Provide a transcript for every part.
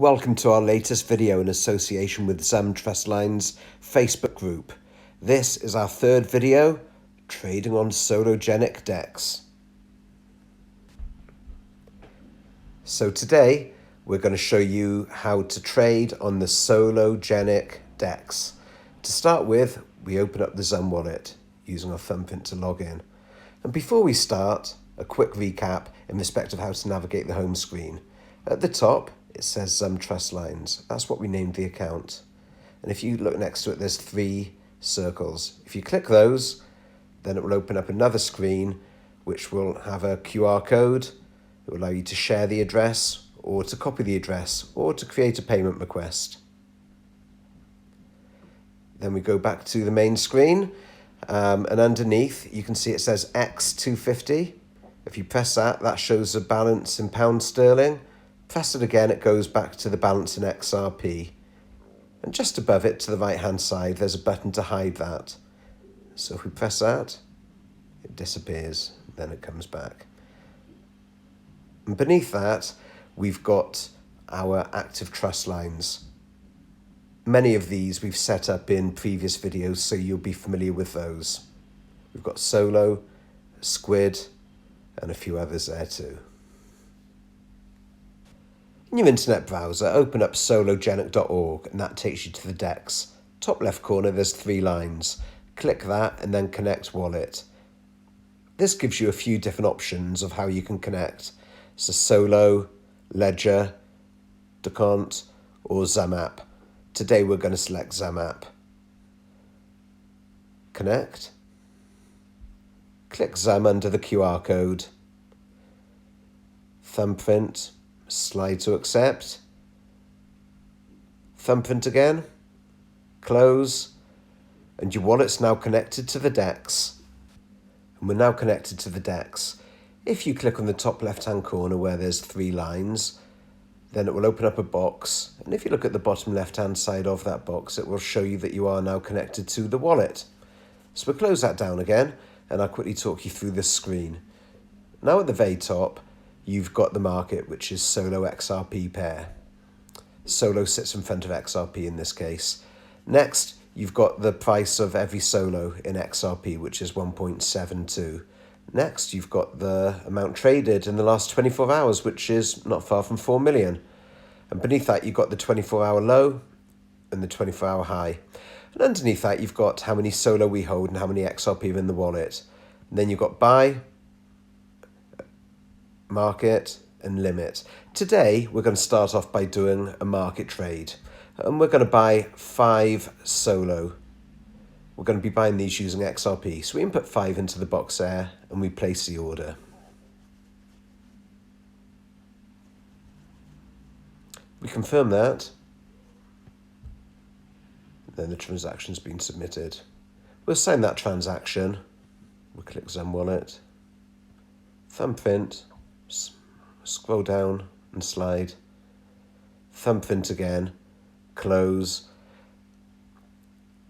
Welcome to our latest video in association with Trustline's Facebook group. This is our third video, trading on Sologenic DEX. So today we're going to show you how to trade on the Sologenic DEX. To start with, we open up the wallet using our thumbprint to log in. And before we start, a quick recap in respect of how to navigate the home screen. At the top, it says Trustlines. That's what we named the account. And if you look next to it, there's 3 circles. If you click those, then it will open up another screen which will have a QR code. It will allow you to share the address or to copy the address or to create a payment request. Then we go back to the main screen and underneath you can see it says X250. If you press that, that shows a balance in pound sterling. Press it again, it goes back to the balance in XRP. And just above it to the right hand side, there's a button to hide that. So if we press that, it disappears, then it comes back. And beneath that, we've got our active trust lines. Many of these we've set up in previous videos, so you'll be familiar with those. We've got Solo, Squid, and a few others there too. In your internet browser, open up sologenic.org and that takes you to the DEX. Top left corner, there's 3 lines. Click that and then connect wallet. This gives you a few different options of how you can connect. So Solo, Ledger, Decont, or Zamap. Today we're going to select Zamap. Connect. Click Zam under the QR code. Thumbprint. Slide to accept. Thumbprint again. Close. And your wallet's now connected to the DEX. And we're now connected to the DEX. If you click on the top left hand corner where there's 3 lines, then it will open up a box. And if you look at the bottom left hand side of that box, it will show you that you are now connected to the wallet. So we'll close that down again and I'll quickly talk you through this screen. Now at the very top, you've got the market, which is Solo XRP pair. Solo sits in front of XRP in this case. Next, you've got the price of every Solo in XRP, which is 1.72. Next, you've got the amount traded in the last 24 hours, which is not far from 4 million. And beneath that, you've got the 24-hour low and the 24-hour high. And underneath that, you've got how many Solo we hold and how many XRP are in the wallet. And then you've got buy, market, and limit. Today, we're going to start off by doing a market trade. And we're going to buy 5 Solo. We're going to be buying these using XRP. So we input 5 into the box there and we place the order. We confirm that. Then the transaction's been submitted. We'll sign that transaction. We'll click Zen Wallet. Thumbprint. Scroll down and slide. Thumbprint again. Close.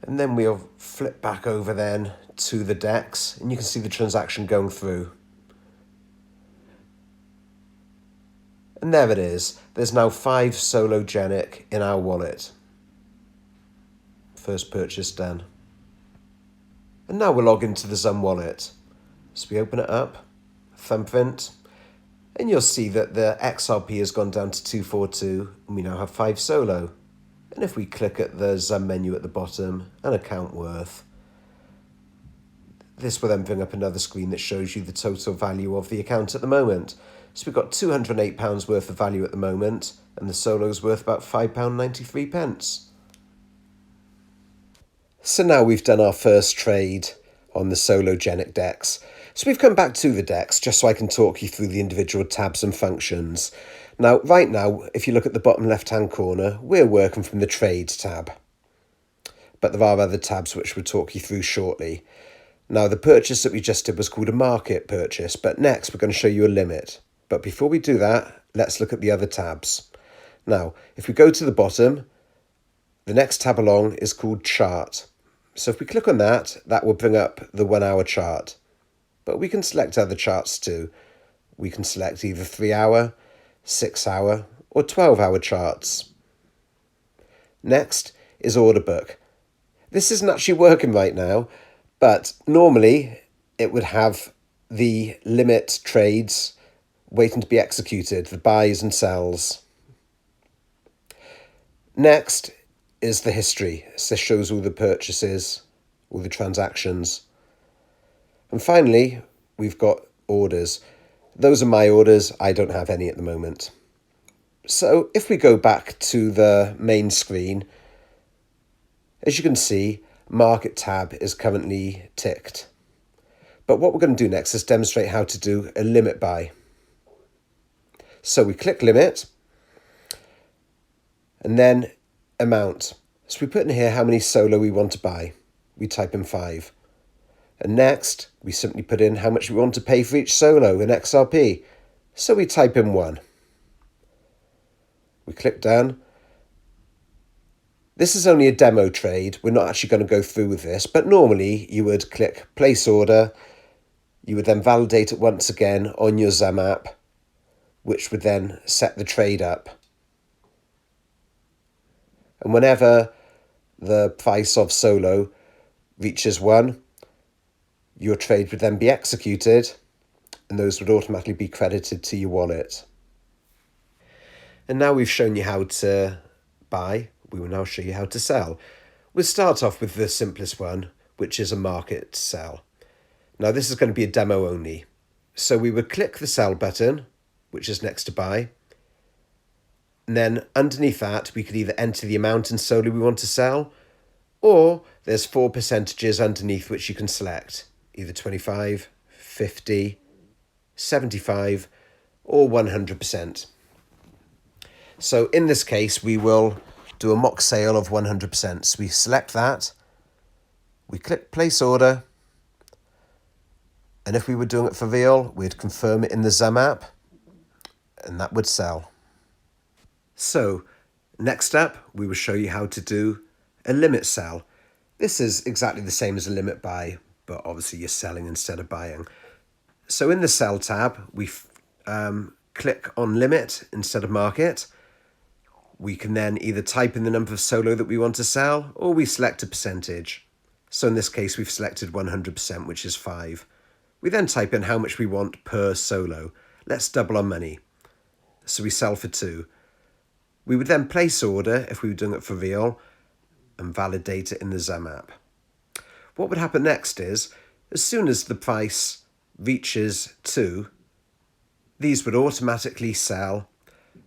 And then we'll flip back over then to the DEX and you can see the transaction going through. And there it is. There's now 5 Sologenic in our wallet. First purchase done. And now we'll log into the Zum wallet. So we open it up, thumbprint, and you'll see that the XRP has gone down to 242 and we now have 5 Solo. And if we click at the Zum menu at the bottom and account worth, this will then bring up another screen that shows you the total value of the account at the moment. So we've got £208 worth of value at the moment and the Solo's worth about £5.93. So now we've done our first trade on the Sologenic DEX. So we've come back to the DEX just so I can talk you through the individual tabs and functions. Now, right now, if you look at the bottom left-hand corner, we're working from the Trades tab. But there are other tabs which we'll talk you through shortly. Now, the purchase that we just did was called a market purchase, but next we're going to show you a limit. But before we do that, let's look at the other tabs. Now, if we go to the bottom, the next tab along is called Chart. So if we click on that, that will bring up the 1 hour chart. But we can select other charts too. We can select either 3 hour, 6 hour, or 12-hour charts. Next is order book. This isn't actually working right now, but normally it would have the limit trades waiting to be executed, the buys and sells. Next is the history. So this shows all the purchases, all the transactions. And finally, we've got orders. Those are my orders. I don't have any at the moment. So if we go back to the main screen, as you can see, Market tab is currently ticked. But what we're going to do next is demonstrate how to do a limit buy. So we click limit and then amount. So we put in here how many solo we want to buy. We type in 5. And next, we simply put in how much we want to pay for each solo in XRP. So we type in 1. We click done. This is only a demo trade. We're not actually going to go through with this, but normally you would click place order. You would then validate it once again on your XUM app, which would then set the trade up. And whenever the price of solo reaches 1, your trade would then be executed and those would automatically be credited to your wallet. And now we've shown you how to buy, we will now show you how to sell. We'll start off with the simplest one, which is a market sell. Now this is going to be a demo only. So we would click the sell button, which is next to buy. And then underneath that, we could either enter the amount in solo we want to sell, or there's 4 percentages underneath which you can select, either 25, 50, 75, or 100%. So in this case, we will do a mock sale of 100%. So we select that, we click place order, and if we were doing it for real, we'd confirm it in the XUM app, and that would sell. So next up, we will show you how to do a limit sell. This is exactly the same as a limit buy, but obviously you're selling instead of buying. So in the sell tab, we click on limit instead of market. We can then either type in the number of solo that we want to sell, or we select a percentage. So in this case, we've selected 100%, which is 5. We then type in how much we want per solo. Let's double our money. So we sell for 2. We would then place order if we were doing it for real and validate it in the XUM app. What would happen next is, as soon as the price reaches 2, these would automatically sell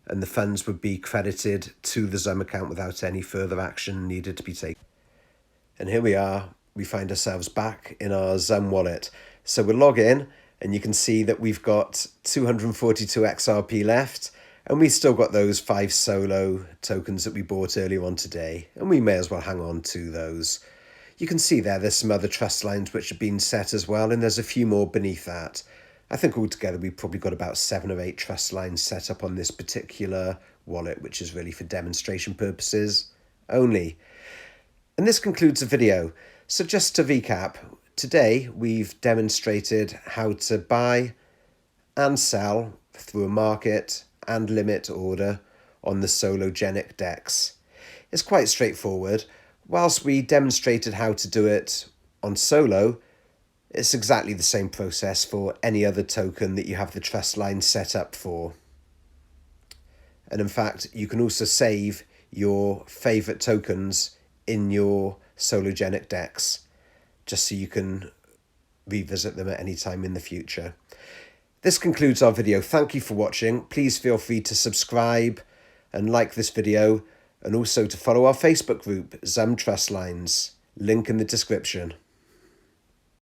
and the funds would be credited to the XUM account without any further action needed to be taken. And here we are, we find ourselves back in our XUM wallet. So we'll log in and you can see that we've got 242 XRP left. And we still got those 5 solo tokens that we bought earlier on today, and we may as well hang on to those. You can see there's some other trust lines which have been set as well, and there's a few more beneath that. I think altogether we've probably got about 7 or 8 trust lines set up on this particular wallet, which is really for demonstration purposes only. And this concludes the video. So just to recap, today we've demonstrated how to buy and sell through a market and limit order on the Sologenic DEX. It's quite straightforward. Whilst we demonstrated how to do it on Solo, it's exactly the same process for any other token that you have the trust line set up for. And in fact, you can also save your favorite tokens in your Sologenic DEX, just so you can revisit them at any time in the future. This concludes our video. Thank you for watching. Please feel free to subscribe and like this video, and also to follow our Facebook group, XUM Trust Lines. Link in the description.